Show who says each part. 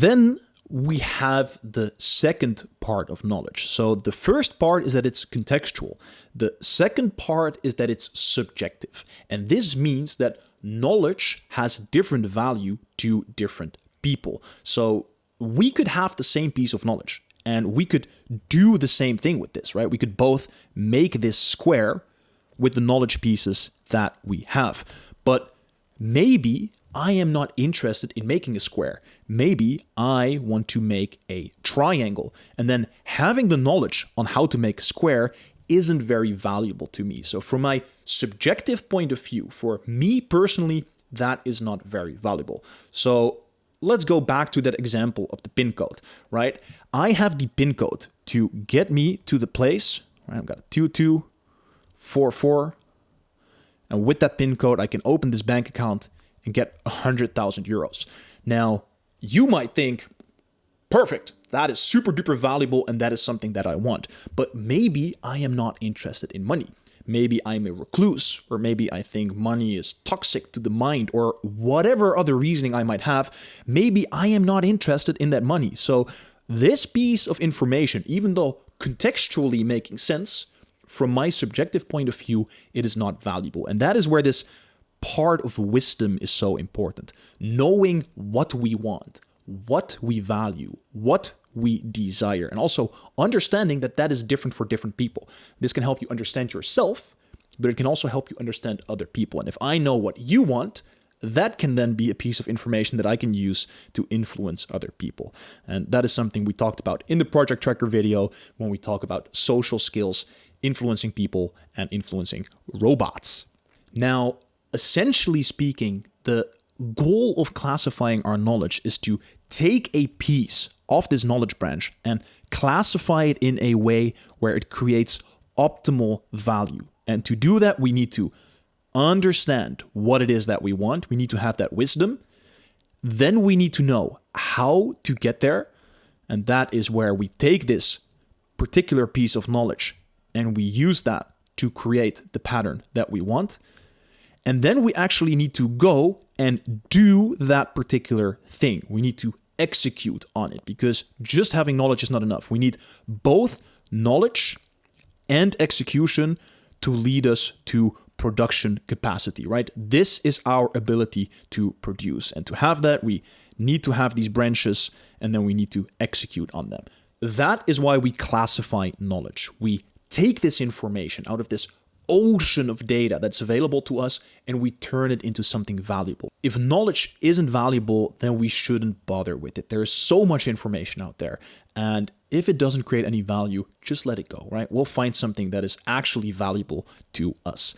Speaker 1: Then we have the second part of knowledge. So the first part is that it's contextual. The second part is that it's subjective. And this means that knowledge has different value to different people. So we could have the same piece of knowledge and we could do the same thing with this, right? We could both make this square with the knowledge pieces that we have. But maybe I am not interested in making a square. Maybe I want to make a triangle. And then having the knowledge on how to make a square isn't very valuable to me. So from my subjective point of view, for me personally, that is not very valuable. So let's go back to that example of the pin code, right? I have the pin code to get me to the place, right? I've got a 2244. And with that pin code, I can open this bank account and get 100,000 euros. Now, you might think, perfect, that is super duper valuable and that is something that I want. But maybe I am not interested in money. Maybe I'm a recluse, or maybe I think money is toxic to the mind, or whatever other reasoning I might have. Maybe I am not interested in that money. So this piece of information, even though contextually making sense, from my subjective point of view, it is not valuable. And that is where this part of wisdom is so important. Knowing what we want, what we value, what we desire, and also understanding that that is different for different people. This can help you understand yourself, but it can also help you understand other people. And if I know what you want, that can then be a piece of information that I can use to influence other people. And that is something we talked about in the Project Tracker video when we talk about social skills, influencing people, and influencing robots. Now, essentially speaking, the goal of classifying our knowledge is to take a piece of this knowledge branch and classify it in a way where it creates optimal value. And to do that, we need to understand what it is that we want. We need to have that wisdom. Then we need to know how to get there. And that is where we take this particular piece of knowledge and we use that to create the pattern that we want. And then we actually need to go and do that particular thing. We need to execute on it, because just having knowledge is not enough. We need both knowledge and execution to lead us to production capacity, right? This is our ability to produce. And to have that, we need to have these branches, and then we need to execute on them. That is why we classify knowledge. We take this information out of this ocean of data that's available to us and we turn it into something valuable. If knowledge isn't valuable, then we shouldn't bother with it. There is so much information out there. And if it doesn't create any value, just let it go, right? We'll find something that is actually valuable to us.